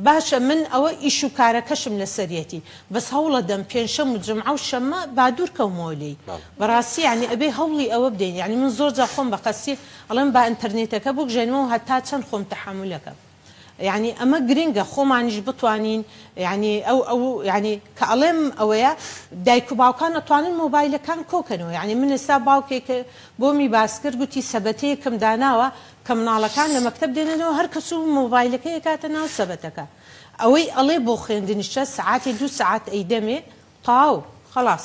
باشە من ئەوە ئیش و کارەکەشم لەسەرەتی بەس هەوڵە دەم پێنجشەم و جمعە و شەممە بادوور کەومەوە لێی بەڕاستی یعنی ئەبێ هەوڵی ئەوە بدەین یعنی من زۆر جا خۆم بە قەسی ئەڵم با ئینتەرنێتەکە بگژێنەوە هەتا چەند خۆم تەحملەکەم يعني أما جرينجا خۆمانیش بتوانین يعني أو يعني كألم أويا دايكو باوكان أتوانين موبايل كان كوكنو يعني من الساب باوكي بومي باسكر قلتي سبتي كم داناوا كم نالكان لما كتب دينو هركسو موبايل كي كاتنا سبتك أوي الله بوخين دينشة ساعات 2 ساعات أيدمي طاو خلاص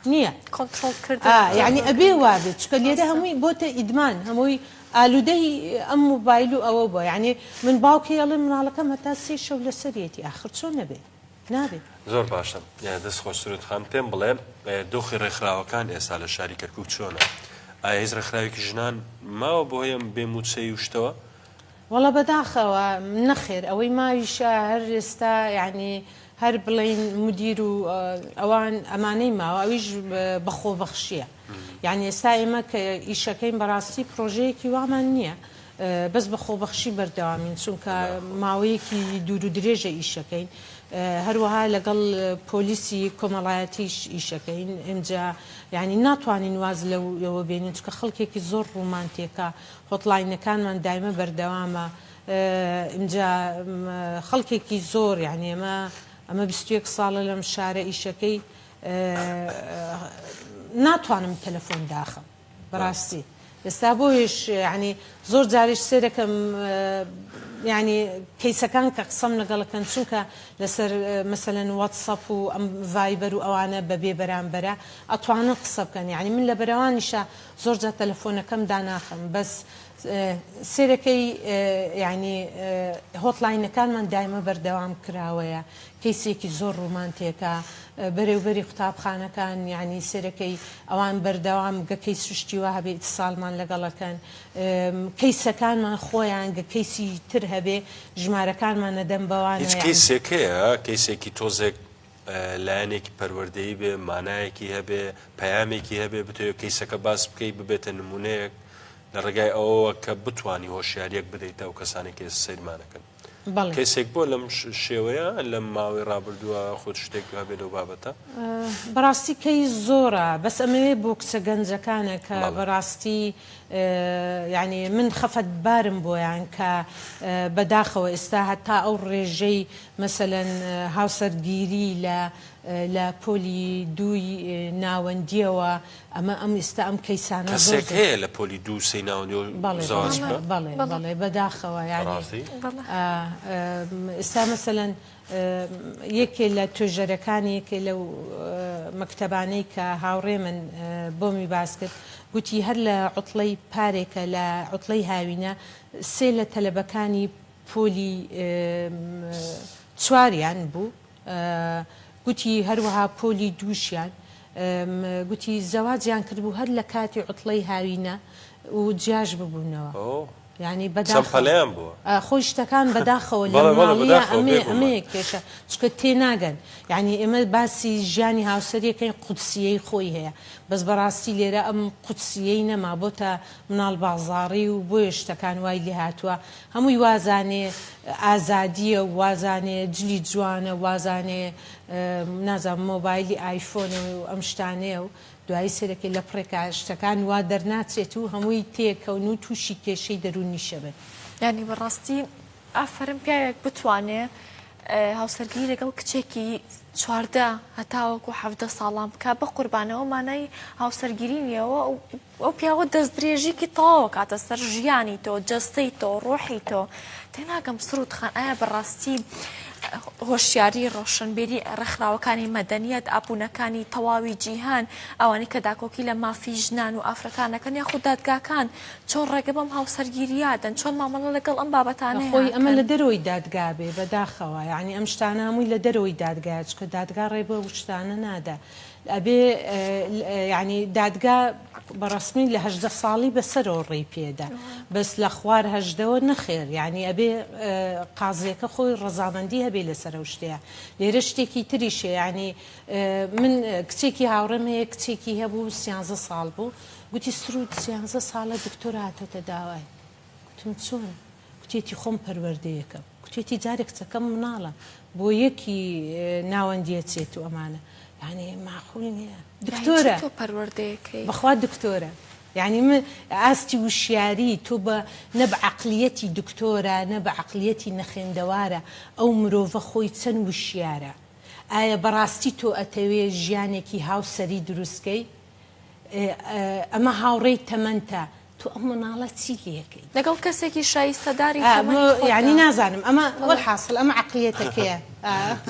نية كنترول كردن يعني أبي وابد شكل يده هموي بوته إدمان هموي ئالودەی ئەم موبایل و ئەوە بۆ یعنی من باوکی ئەڵێ مناڵەکەم هەتا 3 شەو لەسەرەتی ئاخر چۆن نەبێ نابێت. زۆر باشە دەست خۆشترت خان پێم بڵێ دۆخی ڕێکخراوەکان ئێستا لە شاری کەرکووک چۆنە؟ ئایا هیچ ڕێکخراوێکی ژنان ماوە بۆ هەیە بێموچەی وشتەوە؟ وەڵە بەداخەوە نەخێر ئەوەی ماویشە هەر ئێستا یعنی هەر بڵین مدیر و ئەوان ئەمانەی ماوە ئەویش بەخۆبەخشیە. یعنی ئێستا ئێمە کە ئیشەکەین بەڕاستی پرۆژەیەکی وامان نییە بەس بەخۆبەخشی بەردەوامین چونکە ماوەیەکی دوور و درێژە ئیشەکەین. هەروەها لەگەڵ پۆلیسی کۆمەڵایەتیش ئیشەکەین ئەمجا یعنی ناتوانین واز لەوە بێنین چکە خەڵکێکی زۆر ڕومانتێکە هۆتڵاینەکانمان دایمە بەردەوامە ئەمجا خەڵکێکی زۆر یعنی ئەمە 21 ساڵە لەم شارە ئیشەکەی ناتوانم تەلەفۆن داخم بەڕاستی ئێستا بۆیش ینی زۆر جاریش سێرەکەم ینی کەیسەکان کە قسەم لەگەڵەکەن چونکە لەسەر مەسەلەن واتسەپ و ئەم ڤایبەر و ئەوانە بەبێ بەرامبەرە ئەتوانە قسە بکەن یعنی من لە بەرەوانیشە زۆر جا تەلەفۆنەکەم داناخم بەس سێرەکەی ینی هۆتڵاینەکانمان دایمە بەردەوام کراوەیە کەیسێکی زۆر ڕومانتێکە بەرەوبەری قوتابخانەکان یعنی سێرەکەی ئەوان بەردەوام گەکەی سوشتیوە هەبێت ساڵمان لەگەڵەکەن کەیسەکانمان خۆیان گە کەیسی تر هەبێ ژمارەکانمان نەدەم بەوانە هیچ کەیسێکەیە کەیسێکی تۆزێک لایەنێکی پەروەردەیی بێ مانایەکی هەبێ پەیامێکی هەبێ بتوێت کەیسەکە باس بکەیت ببێتە نمونەیەک لە ڕێگای ئەوەوە کە بتانی هۆشیاریەک بدەیتە ئەو کەسانێکی سەیرمانەکەن کەسێک بۆ لەم شێوەیە لەم ماوەی ڕابردووە خۆت شتێک هەبێت و بابەتە بەڕاستی کەی زۆرە بەس ئەمەوێ بۆ کچە گەنجەکانە کە بەڕاستی یعنی من خەفەت بارم بۆیان کە بەداخەوە ئێستا هەتا ئەو ڕێژەی مەسەلەن هاوسەرگیری لە پۆلی دووی ناوەندیەوە ئەمە ئەم ئێستا ئەم کەیسانە کەسێک هەیە لە پۆلی دوو سەی ناوەندی بەڵێ بەداخەوە یعنی ئێستا مەسەلەن یەکێ لە توێژەرەکانی یەکێ لەو مەکتەبانەی کە هاوڕێ من بۆمی باس کرد گوتی هەر لە عوتڵەی پارێکە لە عوتڵەی هاوینە سێ لە تەلەبەکانی پۆلی چواریان بوو گوتی هەروەها پۆلی دووشیان گوتی زەواجیان کردبوو هەر لە کاتی عوتڵەی هاوینە و جیاژ ببوونەوە یعنی بەداخەڵیان بووە خۆی شتەکان بەداخەوە لە ماڵیە ئەمەیە کێشە چکە تێناگەن یعنی ئێمە باسی ژیانی هاوسەریەکەی قودسیەی خۆی هەیە بەس بەڕاستی لێرە ئەم قودسیەی نەما بۆتە مناڵ بازاڕی و بۆیە شتەکان وای لێ هاتووە هەمووی وازانێ ئازادیە وازانێ جلی جوانە وازانێ نازانم مۆبایلی ئایفۆنە و ئەم شتانەیە و دوایی سێرەکەی لە پڕێکا شتەکان وا دەرناچێت و هەمووی تێکەون و تووشی کێشەی دەرونی شەبێت ینی بەڕاستی ئافرم پیاوێک بتوانێت هاوسەرگیری لەگەڵ کچێکی 14 هەتاوەکو 17 ساڵان بکە بە قوربانەوە مانای هاوسەرگیری نیەوە ئەو پیاوە دەست درێژێکی تەواوە کاتە سەر ژیانی تۆ جەستەی تۆ ڕۆحی تۆ تێناگەم سرود خان ئایا بەڕاستی هۆشیاری ڕۆشنبیری ڕێکخراوەکانی مەدەنیەت ئاپوونەکانی تەواوی جیهان ئەوانی کە داکۆکی لە مافی ژنان و ئافرەکانەکەن یاخود دادگاکان چۆن ڕێگە بەم هاوسەرگیریادەن چۆن مامەڵە لەگەڵ ئەم بابەتانەی خۆی ئەمە لە دەرەوەی دادگا بێ بەداخەوە یعنی ئەم شتانە هەمووی لە دەرەوەی دادگا چکە دادگا ڕێ بە شتانە نادا ئەبێ ینی دادگا بەڕسمی لە 18 ساڵی بەسەرەوە ڕێی پێدا بەس لە خوار هەژدەوە نەخێر یعنی ئەبێ قازیەکە خۆی ڕەزامەندی هەبێ لەسەر ئەو شتەیە لێرە شتێکی تریشێ ینی من کچێکی هاوڕێم هەیە کچێکی هەبوو 13 ساڵ بوو گوتی سرود 13 ساڵە دکتۆر هاتۆتە داوای گوتم چۆن کوتێتی خۆم پەروەردەیەکەم کوتێتی جارێک کچەکەم مناڵە بۆ یەکی ناوەندیەچێت و ئەمانە یعنی ماخوڵی نییە دکتۆرە بەخوا دکتۆرە یعنی من ئاستی وشیاری تۆ بە نە بە عەقلیەتی دکتۆرە نە بە عەقلیەتی نەخێندەوارە ئەو مرۆڤە خۆی چەند وشیارە ئایا بەڕاستی تۆ ئەتەوێ ژیانێکی هاوسەری دروستکەی ئەمە هاوڕێی تەمەنتە تۆ ئەم مناڵە چی لێکەی لەگەڵ کەسێکی شایستەداری یعنی نازانم ئەمە وەڵحاصل ئەمە عەقلیەتەکەیە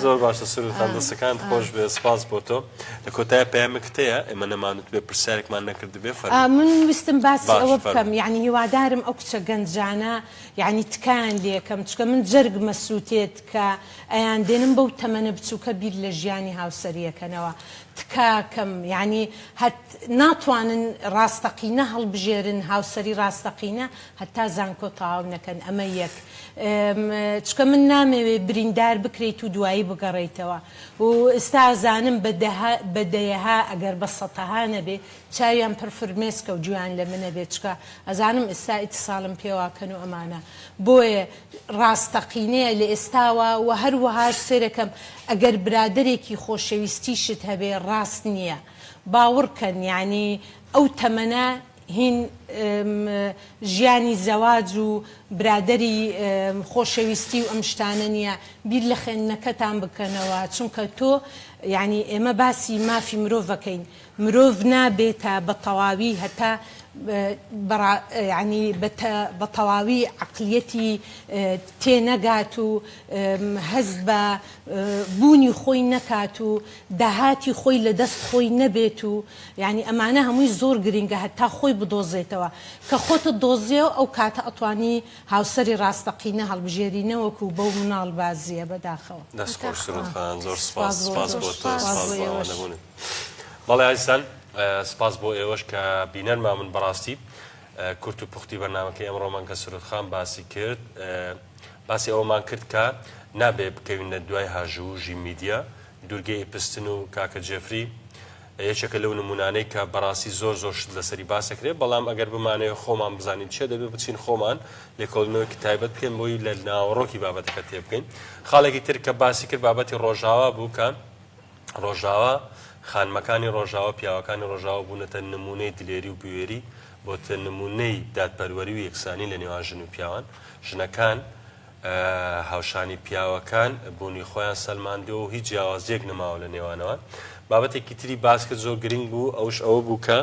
زۆر باشە سروودخان دەستەکان خۆش بێ سپاس بۆ تۆ لە کۆتایە پەیامێک هەیە ئێمە نەمانوت بێ پرسیارێکمان نەکرد بێ فەرموو. من ویستم باسی باش، ئەوە فەرموو. بکەم یعنی هیوادارم ئەو کچە گەنجانە یعنی تکان لێکەم چکە من جەرگ مەسووتێت کە ئەیان دێنم بەو تەمەنە بچووکە بیر لە ژیانی هاوسەریەکەنەوە تکاکەم یعنی ناتوانن ڕاستەقینە هەڵبژێرن هاوسەری ڕاستەقینە هەتا زانکۆ تەواو نەکەن ئەمە یەک چکە من نامەوێ بریندار بکرێت و دوایی بگەڕێیتەوە و ئێستا ئازانم بەدەیەها ئەگەر بە سەتەها نەبێ چاویان پڕ فرمێسکە و جویان لە منە بێت چکە ئەزانم ئێستا ئیتیساڵم پێواکەن و ئەمانە بۆیە ڕاستەقینەیە لە ئێستاوە و هەروەهاش سێرەکەم ئەگەر برادێکی خۆشەویستیشت هەبێ ڕاست نییە باوەڕکەن یعنی ئەو تەمەنە هین ژیانی زەواج و برادری خۆشەویستی و ئەم شتانە نییە بیر لە خوێندنەکەتان بکەنەوە چونکە تۆ یعنی ئێمە باسی مافی مرۆڤەکەین مرۆڤ نابێتە بە تەواوی هەتا ینی بە تەواوی عقلیەتی تێنەگات و هەز بە بوونی خۆی نەکات و داهاتی خۆی لە دەست خۆی نەبێت و ینی ئەمانە هەمووی زۆر گرنگە هەتا خۆی بدۆزێتەوە کە خۆتە دۆزیەوە ئەو کاتە ئەتوانی هاوسەری ڕاستەقینە هەڵبژێرینەوەکو بەو مناڵ بازیە بەداخەوە. دەستخۆش سروودخان زۆر سپاس بۆ تۆ بەڵێ ئایسان سپاس بۆ ئێوەش کە بینەرما من بەڕاستی کورت و پوختی بەرنامەکەی ئەمڕۆمان کە سروودخان باسی کرد باسی ئەومان کرد کە نابێ بکەوینە دوای هاژوو ژی میدیا دوورگەی پستن و کاکە جێفری یەکێکە لەو نمونانەی کە بەڕاستی زۆر زۆر شت لەسەری باسەکرێت بەڵام ئەگەر بمانەوە خۆمان بزانین چێ دەبێت بچین خۆمان لێکۆڵنەوەیکی تایبەت بکەین بۆی لە ناوەڕۆکی بابەتەکە تێ بکەین. خاڵێکی تر کە باسی کرد بابەتی ڕۆژاوا بوو کە ڕۆژاوا خانمەکانی ڕۆژاوا پیاوەکانی ڕۆژاوا بوونەتە نمونەی دلێری و بوێری بۆتە نمونەی دادپەروەری و یەکسانی لە نێوان ژن و پیاوان ژنەکان هاوشانی پیاوەکان بوونی خۆیان سەلماندەوە و هیچ جیاوازیەک نەماوە لە نێوانەوە. بابەتێکی تری باس کرد زۆر گرنگ بوو ئەوش ئەوە بوو کە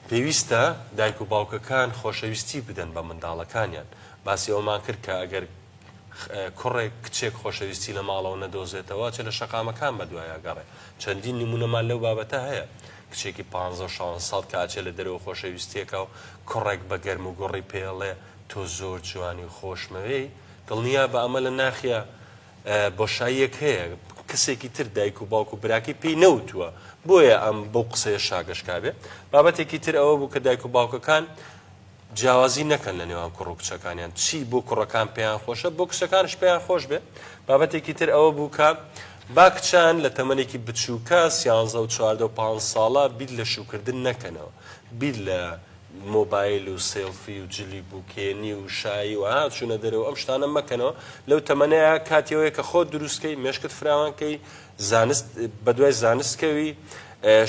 پێویستە دایک و باوکەکان خۆشەویستی بدەن بە منداڵەکانیان باسی ئەومان کرد کە ئەگەر کوڕێک کچێک خۆشەویستی لە ماڵەوە نەدۆزێتەوە چ لە شەقامەکان بەدوایە گەڕێ چەندین نمونەمان لەو بابەتە هەیە کچێکی 15 ساڵ کاچێ لە دەرەوە خۆشەویستیەکە و کوڕێک بە گەرم و گوڕی پێڵێ تۆ زۆر جوانی و خۆشمەوەی دڵنیا بە ئەمە لە ناخیە بۆشاییەک هەیە کەسێکی تر دایک و باوک و براکی پێی نەوتووە بۆیە ئەم بەو قسەیە شاگەشکا بێ. بابەتێکی تر ئەوە بوو کە دایک و باوکەکان جیاوازی نەکەن لە نێوان کوڕ و کچەکانیان چی بۆ کوڕەکان پێیان خۆشە بۆ کچەکانش پێیان خۆش بێ. بابەتێکی تر ئەوە بوو کە با کچان لە تەمەنێکی بچووکە 13 و 14 و 5 ساڵە بیر لە شوکردن نەکەنەوە بیر لە مۆبایل و سێلفی و جلی بووکێنی و شایی و هاچوونە دەرەوە ئەم شتانە مەکەنەوە لەو تەمەنەیە کاتیەوەی کە خۆت دروستکەی مێشکت فراوانکەی زانست بە دوای زانستکەوی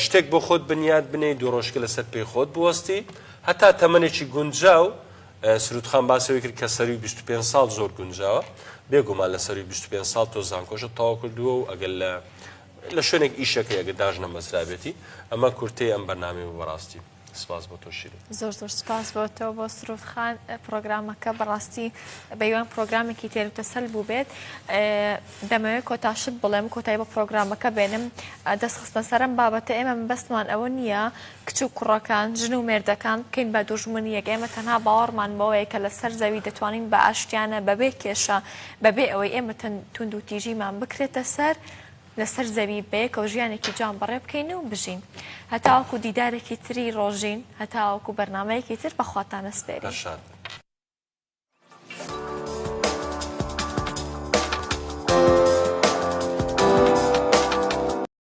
شتێک بۆ خۆت بنیاد بنێ دوڕۆژکە لەسەر پێی خۆت بوەستی هەتا تەمەنێکی گونجاو سروودخان باسەوەی کرد کە سەری 25 ساڵ زۆر گونجاوە بێگومان لە سەری 25 ساڵ تۆ زانکۆشت تەواو کردووە و ئەگەر لە شوێنێک ئیشەکە ئەگە داژنە مەزرابێتی ئەمە کورتەی ئەم بەرنامەی بەڕاستی سپاس بۆ تۆ شیرین زۆر زۆر سپاس بۆ تۆ بۆ سروودخان پرۆگرامەکە بەڕاستی بەیوان پرۆگرامێکی تێروتەسەل بوو بێت دەمەوێت کۆتاشت بڵێم کۆتایی بە پرۆگرامەکە بێنم دەستخستە سەرم بابەتە ئێمە بەستمان ئەوە نییە کچ و کوڕەکان ژن و مێردەکان بکەین بە دوژمنیەک ئێمە تەنها باوەڕمان بەوەیە کە لەسەر زەوی دەتوانین بە ئاشتیانە بەبێ کێشە بەبێ ئەوەی ئێمە تونند و تیژیمان بکرێتە سەر لەسەر زەوی بەیەکە و ژیانێکی جان بەڕێ بکەین و بژین هەتاوەکو دیدارێکی تری ڕۆژین هەتاوەکو بەرنامەیەکی تر بەخواتانە سپێرین.